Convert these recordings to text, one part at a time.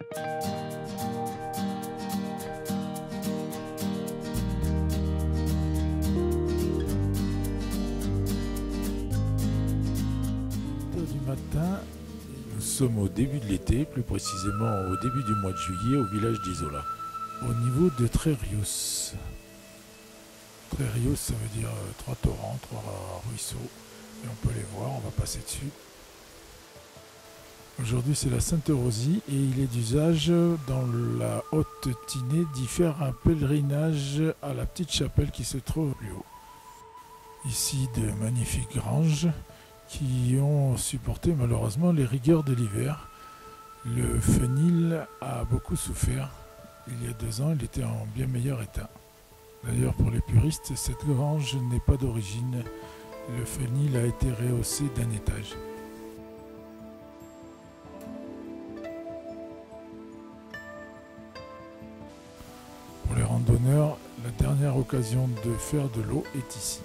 Du matin, nous sommes au début de l'été, plus précisément au début du mois de juillet au village d'Isola, au niveau de Trerius. Trerius, ça veut dire 3 torrents, 3 ruisseaux, et on peut les voir, on va passer dessus. Aujourd'hui c'est la Sainte-Rosie et il est d'usage dans la Haute-Tinée d'y faire un pèlerinage à la petite chapelle qui se trouve plus haut. Ici de magnifiques granges qui ont supporté malheureusement les rigueurs de l'hiver. Le fenil a beaucoup souffert. Il y a 2 ans, il était en bien meilleur état. D'ailleurs, pour les puristes, cette grange n'est pas d'origine. Le fenil a été rehaussé d'un étage. Pour les randonneurs, la dernière occasion de faire de l'eau est ici.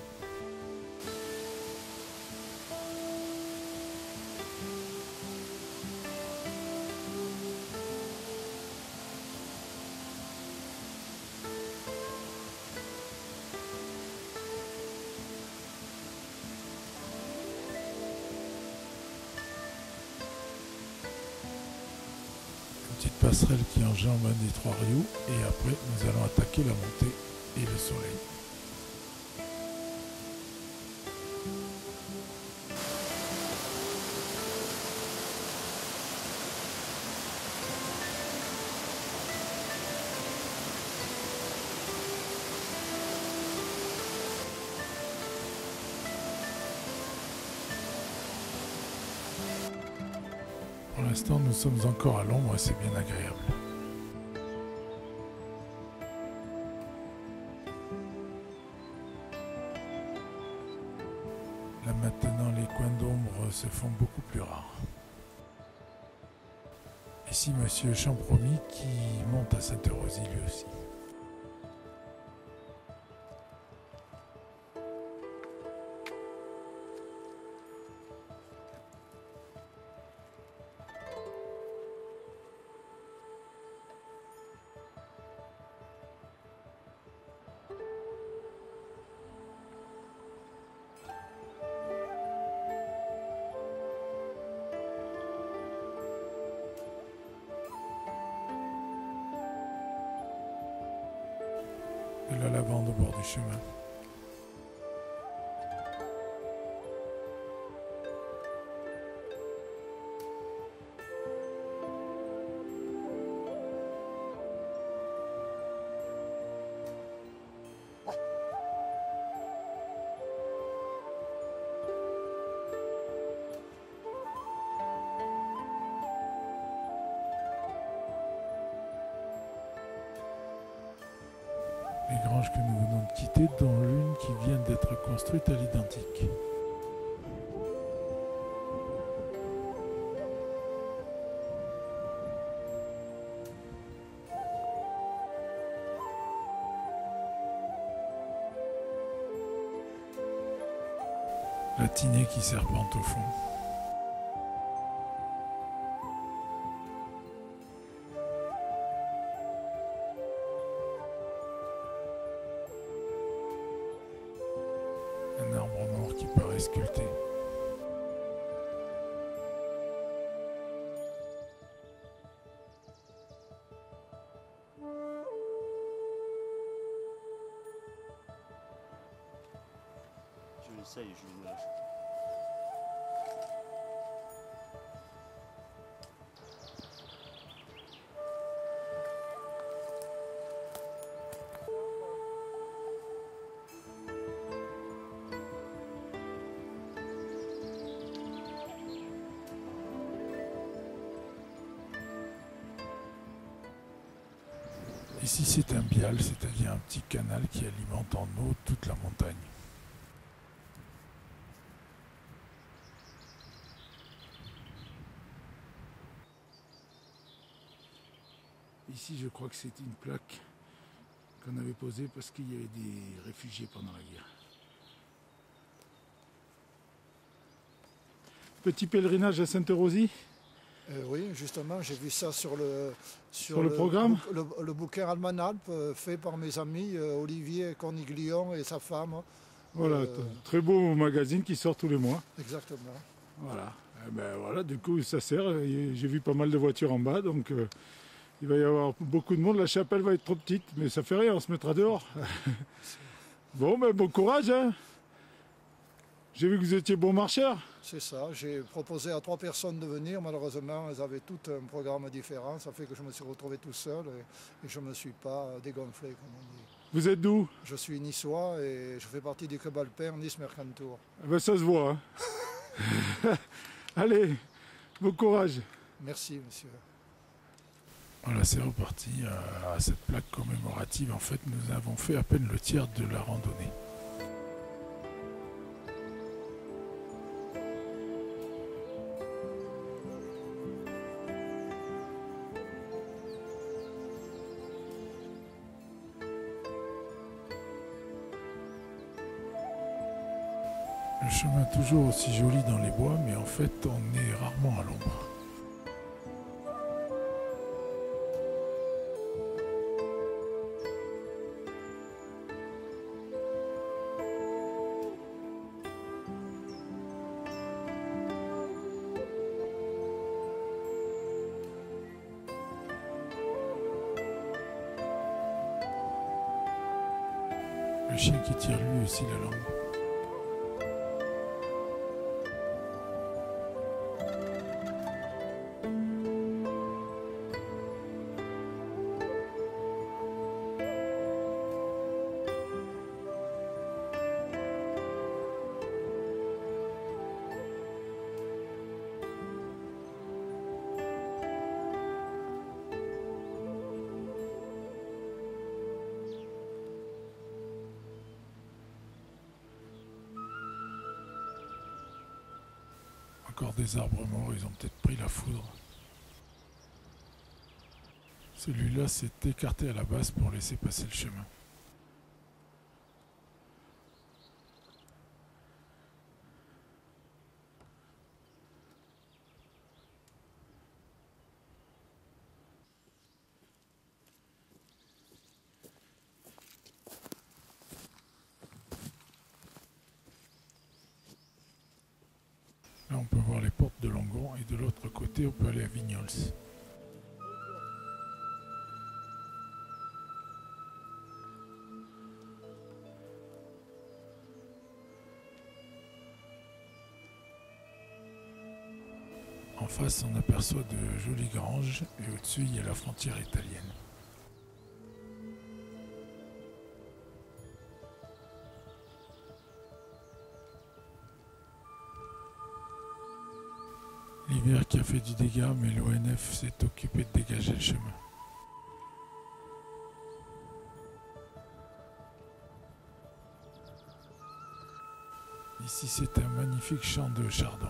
Petite passerelle qui enjambe un des 3 rios et après nous allons attaquer la montée et le soleil. Pour l'instant, nous sommes encore à l'ombre et c'est bien agréable. Là maintenant, les coins d'ombre se font beaucoup plus rares. Ici, Monsieur Champromis qui monte à Sainte-Rosie lui aussi. De la lavande au bord du chemin. Les granges que nous venons de quitter, dont l'une qui vient d'être construite à l'identique. La Tinée qui serpente au fond. Un arbre mort qui paraît sculpté. Je l'essaye, je me lâche. Ici c'est un bial, c'est-à-dire un petit canal qui alimente en eau toute la montagne. Ici je crois que c'est une plaque qu'on avait posée parce qu'il y avait des réfugiés pendant la guerre. Petit pèlerinage à Sainte-Rosie Oui, justement, j'ai vu ça Sur le programme. le bouquin Almanalp fait par mes amis Olivier Corniglion et sa femme. Voilà, très beau magazine qui sort tous les mois. Exactement. Voilà. Eh ben voilà, du coup ça sert. J'ai vu pas mal de voitures en bas, donc il va y avoir beaucoup de monde. La chapelle va être trop petite, mais ça fait rien, on se mettra dehors. Bon, ben bon courage, hein. J'ai vu que vous étiez bon marcheur. C'est ça, j'ai proposé à 3 personnes de venir, malheureusement elles avaient tout un programme différent, ça fait que je me suis retrouvé tout seul et je ne me suis pas dégonflé comme on dit. Vous êtes d'où? Je suis niçois et je fais partie du club alpin Nice Mercantour. Eh ben, ça se voit. Hein. Allez, bon courage. Merci monsieur. Voilà, c'est reparti. À cette plaque commémorative, en fait, nous avons fait à peine le tiers de la randonnée. Le chemin toujours aussi joli dans les bois, mais en fait on est rarement à l'ombre. Le chien qui tire lui aussi la langue. Encore des arbres morts, ils ont peut-être pris la foudre. Celui-là s'est écarté à la base pour laisser passer le chemin. Là, on peut voir les portes de Langon et de l'autre côté, on peut aller à Vignols. En face, on aperçoit de jolies granges et au-dessus, il y a la frontière italienne. L'hiver qui a fait du dégât, mais l'ONF s'est occupé de dégager le chemin. Ici, c'est un magnifique champ de chardon.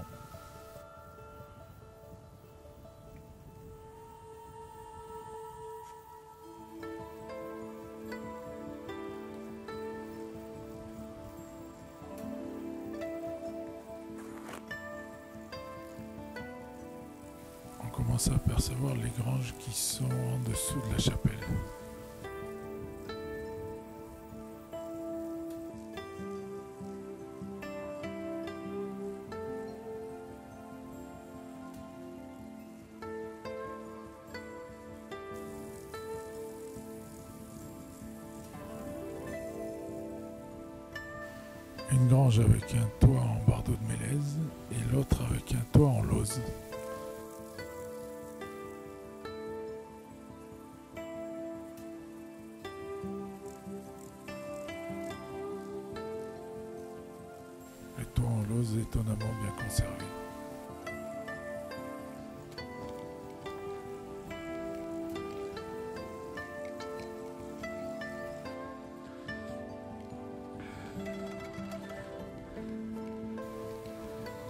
On commence à apercevoir les granges qui sont en dessous de la chapelle. Une grange avec un toit en bardeau de mélèze et l'autre avec un toit en lauze. Le toit en lauze est étonnamment bien conservé.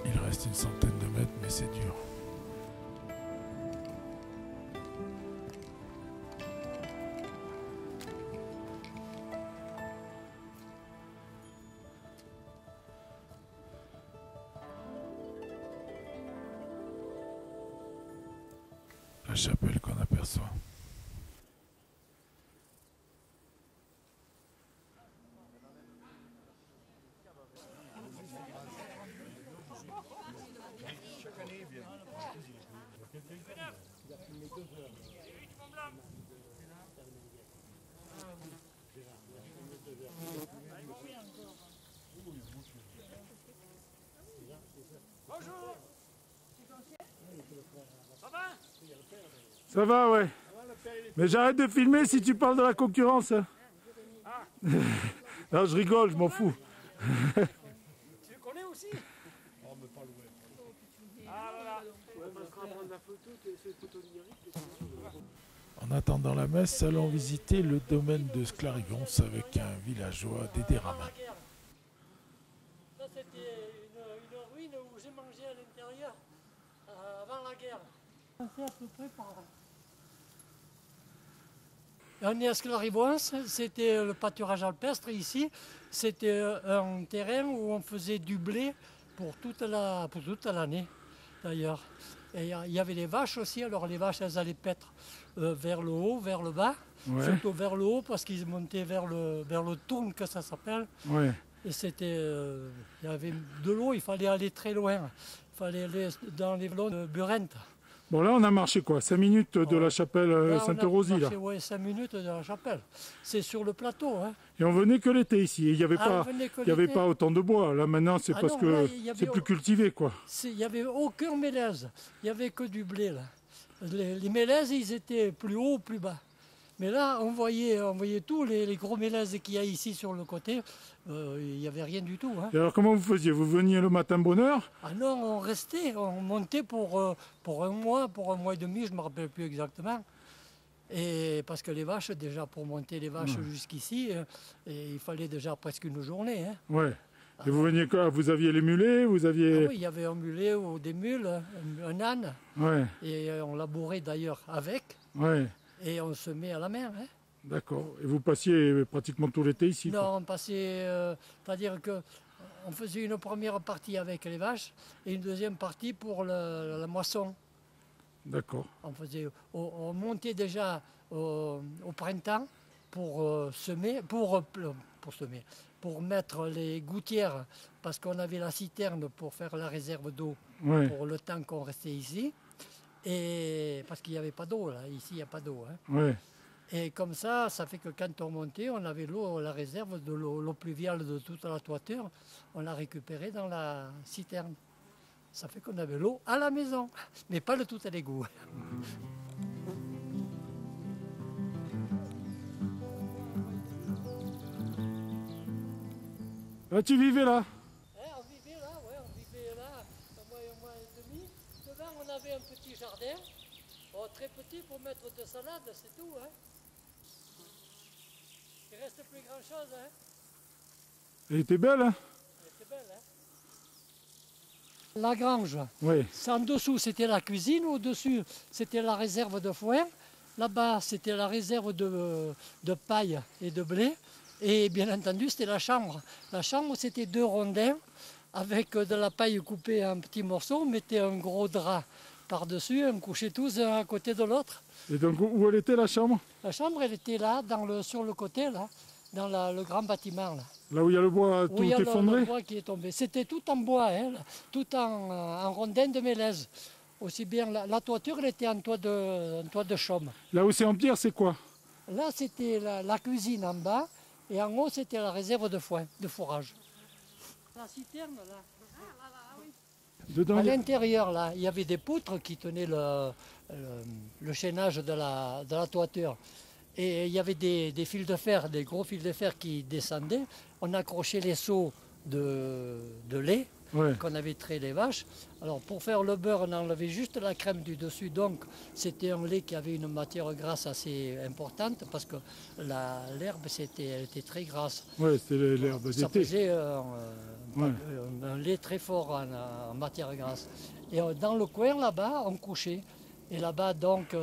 Il reste une centaine de mètres, mais c'est dur. chapelle qu'on aperçoit. Ça va, ouais. Mais j'arrête de filmer si tu parles de la concurrence. Non, je rigole, je m'en fous. Tu le connais aussi? Oh, mais pas loin. Ah, voilà. Ouais, parce qu'on va prendre la photo, c'est photo numérique. En attendant la messe, allons visiter le domaine de Sclarigons avec un villageois d'Ederamin. Ça, c'était une ruine où j'ai mangé à l'intérieur avant la guerre. C'est à peu près par là. On est à Sclarigons, c'était le pâturage alpestre ici. C'était un terrain où on faisait du blé pour toute l'année d'ailleurs. Et il y avait les vaches aussi, alors les vaches elles allaient paître vers le haut, vers le bas, Ouais. surtout vers le haut parce qu'ils montaient vers le tourne que ça s'appelle. Ouais. Et c'était, il y avait de l'eau, il fallait aller très loin. Il fallait aller dans les vallons de Burente. Bon, là, on a marché quoi 5 minutes de la chapelle Là, on a Sainte-Rosie, là. marché, ouais, 5 minutes de la chapelle. C'est sur le plateau. Hein. Et on venait que l'été ici. Il n'y avait, Ah, pas, on venait que il y avait l'été. pas autant de bois. Là, maintenant, c'est Ah parce non, que là, il y avait- c'est plus cultivé, quoi. Il n'y avait aucun mélèze. Il n'y avait que du blé. Là. Les mélèzes, ils étaient plus hauts, plus bas. Mais là, on voyait tous les gros mélèzes qu'il y a ici sur le côté. Il n'y avait rien du tout. Hein. Et alors, comment vous faisiez? Vous veniez le matin de bonne heure? Ah non, on restait, on montait pour un mois et demi, je ne me rappelle plus exactement. Et parce que les vaches, déjà pour monter les vaches jusqu'ici, et il fallait déjà presque une journée. Hein. Ouais. Et vous veniez quoi? Vous aviez les mulets? Vous Ah aviez... oui, il y avait un mulet ou des mules, un âne, Ouais, et on labourait d'ailleurs avec, ouais. et on se met à la mer. Hein. D'accord. Et vous passiez pratiquement tout l'été ici, quoi. Non, on passait, c'est-à-dire que on faisait une première partie avec les vaches et une deuxième partie pour la moisson. D'accord. On montait déjà au printemps pour semer, pour mettre les gouttières, parce qu'on avait la citerne pour faire la réserve d'eau Ouais, pour le temps qu'on restait ici. Et parce qu'il n'y avait pas d'eau là, ici il n'y a pas d'eau. Hein. ouais. Et comme ça fait que quand on montait, on avait l'eau, la réserve de l'eau pluviale de toute la toiture, on la récupérait dans la citerne. Ça fait qu'on avait l'eau à la maison, mais pas le tout à l'égout. Ah, tu vivais là? On vivait là, ouais, on vivait là, un mois et demi. Devant, on avait un petit jardin, très petit pour mettre de salade, c'est tout. Hein. Il reste plus grand chose. Hein. Elle était belle, hein? C'est belle. Hein. La grange, Oui. en dessous c'était la cuisine, au-dessus c'était la réserve de foin, là-bas c'était la réserve de paille et de blé, et bien entendu c'était la chambre. La chambre c'était 2 rondins avec de la paille coupée en petits morceaux, on mettait un gros drap par-dessus, on couchait tous un à côté de l'autre. Et donc, où elle était, la chambre? La chambre elle était là, sur le côté, là, dans le grand bâtiment. Là. Là où il y a le bois tout Oui, il y a effondré? le bois qui est tombé. C'était tout en bois, hein, tout en rondins de mélèze. Aussi bien la toiture, elle était en toit de chaume. Là où c'est en pierre, c'est quoi? Là, c'était la cuisine en bas, et en haut, c'était la réserve de foin, de fourrage. La citerne, là. Dedans, À il y a- l'intérieur, là, il y avait des poutres qui tenaient le chaînage de la toiture. Et il y avait des fils de fer, des gros fils de fer qui descendaient. On accrochait les seaux de lait Ouais. qu'on avait trait les vaches. Alors pour faire le beurre, on enlevait juste la crème du dessus. Donc c'était un lait qui avait une matière grasse assez importante parce que l'herbe elle était très grasse. Ouais, c'est l'herbe Ça d'été. faisait Ouais. un lait très fort en matière grasse. Et dans le coin là-bas, on couchait. Et là-bas, donc,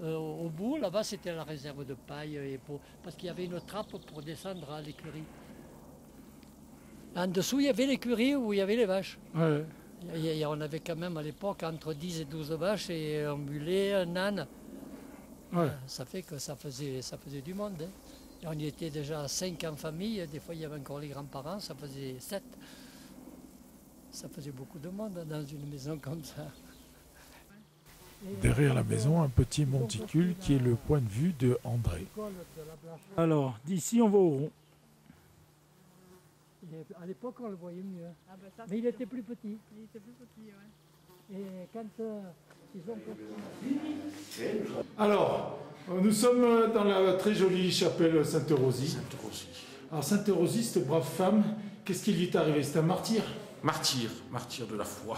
au bout, là-bas, c'était la réserve de paille, parce qu'il y avait une trappe pour descendre à l'écurie. En dessous, il y avait l'écurie où il y avait les vaches. Ouais. On avait quand même à l'époque entre 10 et 12 vaches et un mulet, un âne. Ouais. Ça fait que ça faisait du monde. Hein. Et on y était déjà 5 en famille, des fois il y avait encore les grands-parents, ça faisait 7. Ça faisait beaucoup de monde dans une maison comme ça. Derrière la maison, un petit monticule qui est le point de vue de André. Alors, d'ici, on va au rond. À l'époque, on le voyait mieux. Ah bah ça, Mais il était plus petit. il était plus petit, ouais. Et quand ils ont construit... Alors, nous sommes dans la très jolie chapelle Sainte-Rosie. Sainte-Rosie. Alors Sainte-Rosie, cette brave femme, qu'est-ce qui lui est arrivé? C'est un martyr? Martyr de la foi.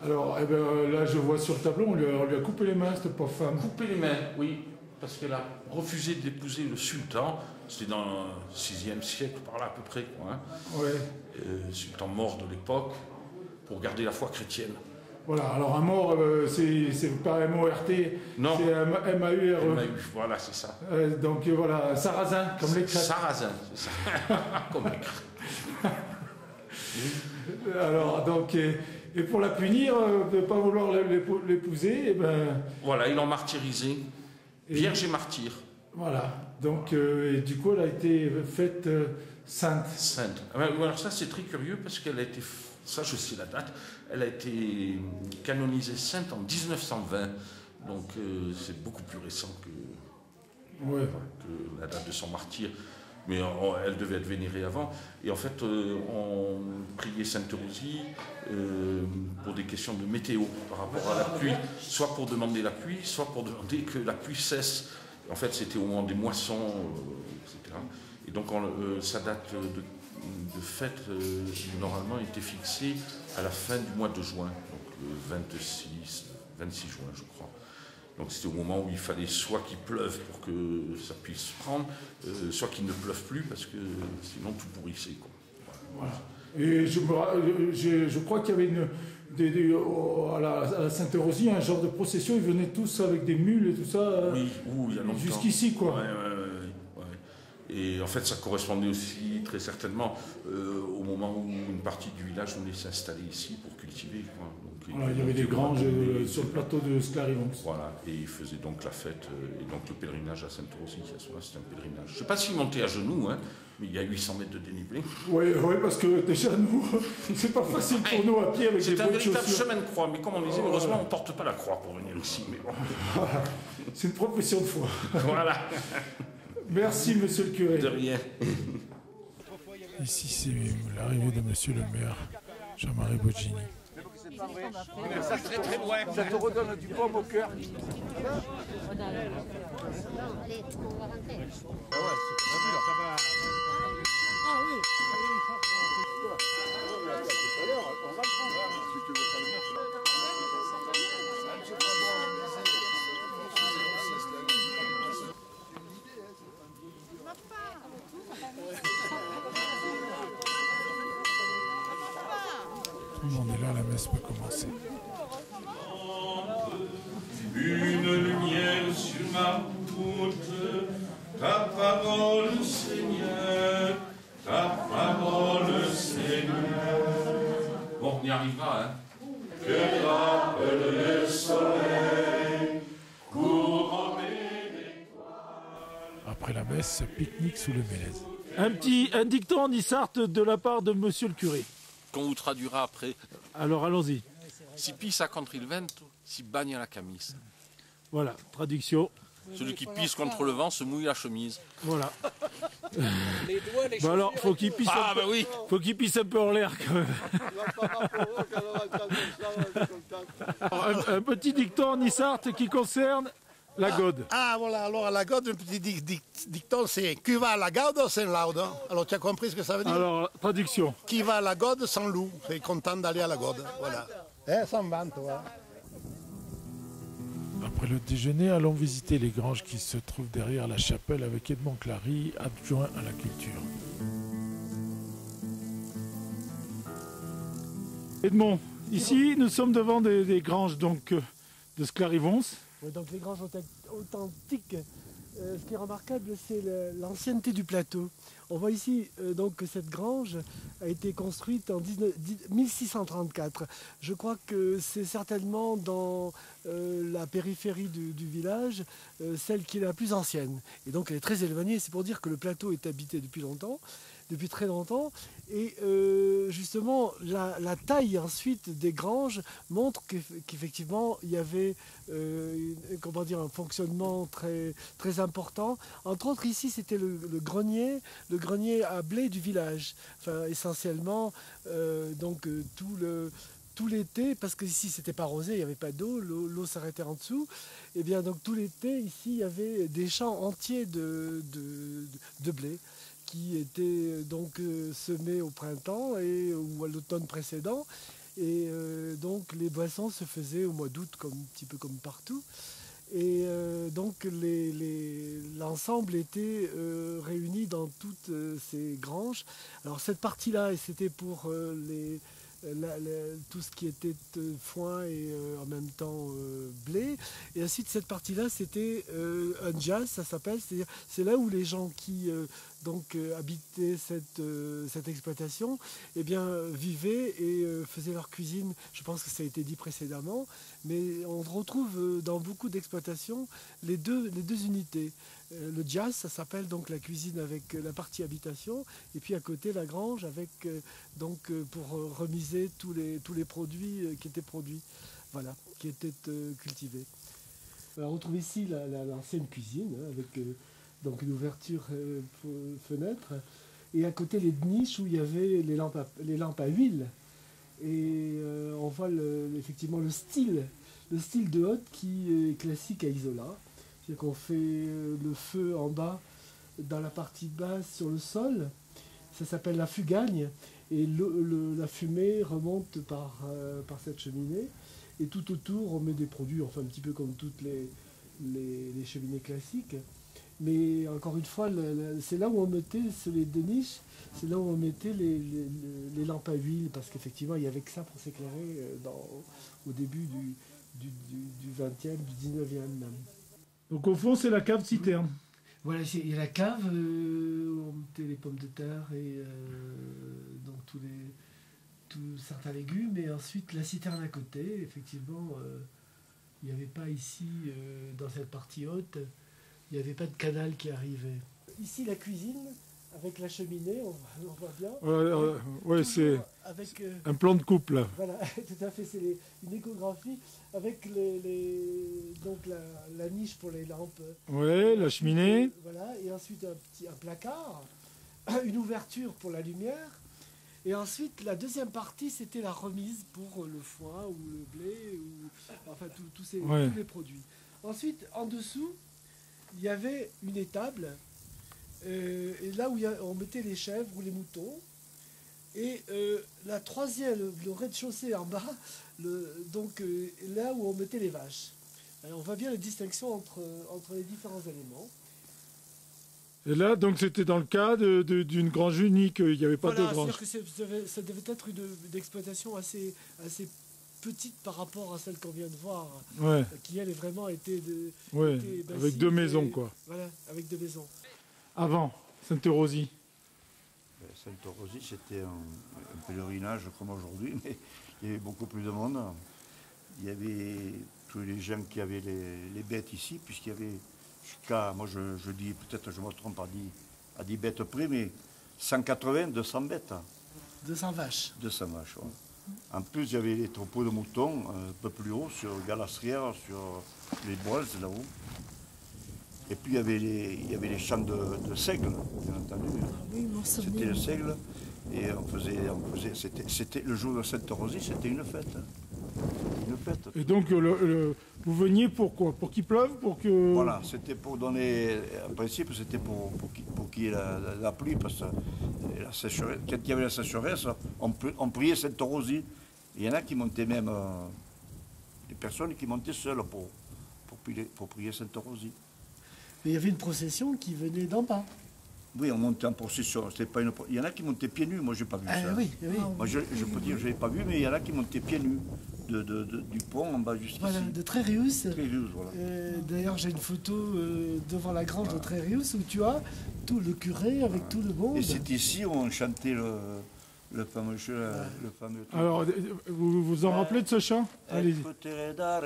Alors, eh ben, là, je vois sur le tableau, on lui a coupé les mains, cette pauvre femme. Couper les mains, oui, parce qu'elle a refusé d'épouser le sultan. C'était dans le 6e siècle, par là à peu près, quoi. Hein. Ouais. Sultan mort de l'époque, pour garder la foi chrétienne. Voilà, alors un mort, c'est pas M-O-R-T, Non. c'est M-A-U-R-E. Voilà, c'est ça. Donc voilà, sarrasin, comme les crêpes. Sarrasin, c'est ça. Comme les crêpes. Alors, donc, et pour la punir, de ne pas vouloir l'épouser, et ben... Voilà, ils l'ont martyrisée. Vierge et martyr. Voilà, donc, et du coup, elle a été faite sainte. Sainte. Alors ça, c'est très curieux, parce qu'elle a été... Ça, je sais la date. Elle a été canonisée sainte en 1920. Donc, c'est beaucoup plus récent que la date de son martyr. Mais elle devait être vénérée avant. Et en fait, on priait Sainte-Rosie pour des questions de météo par rapport à la pluie. Soit pour demander la pluie, soit pour demander que la pluie cesse. En fait, c'était au moment des moissons, etc. Et donc, sa date de fête, normalement, était fixée à la fin du mois de juin. Donc, le 26 juin, je crois. Donc c'était au moment où il fallait soit qu'il pleuve pour que ça puisse prendre, soit qu'il ne pleuve plus parce que sinon tout pourrissait. Quoi. Voilà. Et je crois qu'il y avait à la Sainte-Rosie un genre de procession, ils venaient tous avec des mules et tout ça. Oui, il y a longtemps. Jusqu'ici, quoi. Ouais. Et en fait, ça correspondait aussi très certainement au moment où une partie du village venait s'installer ici pour cultiver. Quoi. Donc, voilà, il y avait des granges sur le plateau de Sclarivons. Voilà, et ils faisaient donc la fête, et donc le pèlerinage à Sainte-Rosie, c'était un pèlerinage. Je ne sais pas s'ils montaient à genoux, hein, mais il y a 800 mètres de dénivelé. Oui, parce que déjà, nous, c'est pas facile pour nous à pied avec des C'est un bonnes véritable chaussures. chemin de croix, mais comme on disait, heureusement, on ne porte pas la croix pour venir ici. Mais bon. Voilà. C'est une profession de foi. Voilà. Merci, monsieur le curé. De rien. Ici, c'est l'arrivée de monsieur le maire, Jean-Marie Boggini. Ça très très loin. Ça te redonne du baume au cœur. Allez, on va rentrer. Ah oui. Tout le monde est là, la messe peut commencer. Une lumière sur ma route, ta parole, Seigneur, ta parole, Seigneur. Bon, on y arrivera, hein. Que rappelle le soleil, couronné d'étoiles. Après la messe, pique-nique sous le mélèze. Un dicton en Issarte de la part de monsieur le curé. Qu'on vous traduira après. Alors allons-y. Si pissa contre il vento, si bagna la camise. Voilà, traduction. Celui qui pisse contre le vent se mouille la chemise. Voilà. Bah alors, faut qu'il pisse, oui. faut qu'il pisse un peu en l'air quand même. Un petit dicton en Issarte qui concerne la gode. Ah voilà, alors la gode, le petit dicton c'est qui va à la gode sans laude. Alors tu as compris ce que ça veut dire? Alors, traduction. Qui va à la gode sans loup, c'est content d'aller à la gode. Voilà. Sans vente, voilà. Après le déjeuner, allons visiter les granges qui se trouvent derrière la chapelle avec Edmond Clary, adjoint à la culture. Edmond, ici nous sommes devant des granges donc, de Sclarivons. Oui, donc les granges authentiques Ce qui est remarquable, c'est l'ancienneté du plateau. On voit ici donc que cette grange a été construite en 1634. Je crois que c'est certainement dans la périphérie du village, celle qui est la plus ancienne. Et donc elle est très éloignée. C'est pour dire que le plateau est habité depuis longtemps, depuis très longtemps. Et justement, la taille ensuite des granges montre qu'effectivement il y avait comment dire, un fonctionnement très, très important. Entre autres, ici, c'était le grenier à blé du village. Enfin, essentiellement, tout l'été, parce que ici c'était pas arrosé, il n'y avait pas d'eau, l'eau s'arrêtait en dessous, et bien donc tout l'été ici il y avait des champs entiers de blé qui étaient donc semés au printemps ou à l'automne précédent, et donc les boissons se faisaient au mois d'août, un petit peu comme partout, et donc l'ensemble était réuni dans toutes ces granges. Alors cette partie-là, c'était pour tout ce qui était foin et en même temps blé. Et ensuite cette partie-là, c'était un jazz, ça s'appelle. C'est là où les gens qui habitaient cette exploitation, eh bien, vivaient et faisaient leur cuisine. Je pense que ça a été dit précédemment, mais on retrouve dans beaucoup d'exploitations les deux unités. Le jazz, ça s'appelle donc la cuisine avec la partie habitation, et puis à côté la grange avec pour remiser tous les produits qui étaient produits, voilà, qui étaient cultivés. Alors, on retrouve ici l'ancienne cuisine avec donc une ouverture fenêtre, et à côté les niches où il y avait les lampes à huile, et on voit effectivement le style de hotte qui est classique à Isola. C'est-à-dire qu'on fait le feu en bas, dans la partie basse sur le sol, ça s'appelle la fugagne, et la fumée remonte par cette cheminée, et tout autour on met des produits, enfin un petit peu comme toutes les cheminées classiques. Mais encore une fois, c'est là où on mettait, sur les deux niches, c'est là où on mettait les lampes à huile, parce qu'effectivement il n'y avait que ça pour s'éclairer au début du 20e, du 19e même. Donc au fond, c'est la cave citerne. Voilà, il y a la cave où on mettait les pommes de terre et donc certains légumes, et ensuite la citerne à côté. Effectivement, il n'y avait pas ici, dans cette partie haute, il n'y avait pas de canal qui arrivait. Ici, la cuisine, avec la cheminée, on voit bien. Ouais, c'est avec, un plan de couple. Voilà, tout à fait, c'est une échographie avec donc la niche pour les lampes. Ouais, la cheminée. Voilà, et ensuite un placard, une ouverture pour la lumière. Et ensuite, la deuxième partie, c'était la remise pour le foin ou le blé, enfin tous les produits. Ensuite, en dessous, il y avait une étable, et là où on mettait les chèvres ou les moutons. Et la troisième, le rez-de-chaussée en bas, là où on mettait les vaches. Alors, on voit bien la distinction entre les différents éléments. Et là, donc, c'était dans le cas d'une grange unique, il n'y avait pas de grange. C'est-à-dire que ça devait être une exploitation assez petite par rapport à celle qu'on vient de voir, qui elle vraiment était avec deux maisons, quoi. Voilà, avec deux maisons. Avant, Sainte-Rosie. Sainte-Rosie, c'était un pèlerinage comme aujourd'hui, mais il y avait beaucoup plus de monde. Il y avait tous les gens qui avaient les bêtes ici, puisqu'il y avait jusqu'à, moi je dis, peut-être je me trompe à 10 bêtes près, mais 180, 200 bêtes. 200 vaches. 200 vaches, oui. En plus, il y avait les troupeaux de moutons un peu plus haut, sur Galastrière, sur les bois, là-haut. Et puis il y avait les champs de seigle, bien entendu. Oui, c'était le seigle. Et on faisait c'était le jour de Sainte-Rosie, c'était une fête. Une fête. Et donc vous veniez pour quoi? Pour qu'il pleuve, Voilà, c'était pour donner. En principe, c'était pour qu'il y ait la pluie, parce que quand il y avait la sécheresse, on priait Sainte-Rosie. Il y en a qui montaient même, des personnes qui montaient seules pour prier Sainte-Rosie. Mais il y avait une procession qui venait d'en bas. Oui, on montait en procession. Pas une... Il y en a qui montaient pieds nus, moi j'ai pas vu ça. Oui, oui. Moi je peux dire que je l'ai pas vu, mais il y en a qui montaient pieds nus. Du pont en bas jusqu'ici. Voilà, de Tréréus. Voilà. D'ailleurs, j'ai une photo devant la grange de Tréréus où tu as tout le curé avec tout le monde. Et c'est ici où on chantait le fameux jeu. Le fameux Alors, vous vous en rappelez de ce chant? Allez-y. Potere dare,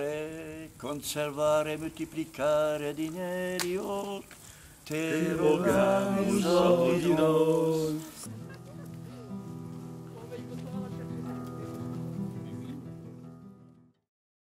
conservare, multiplicare dinerio, te rogamus, Domino,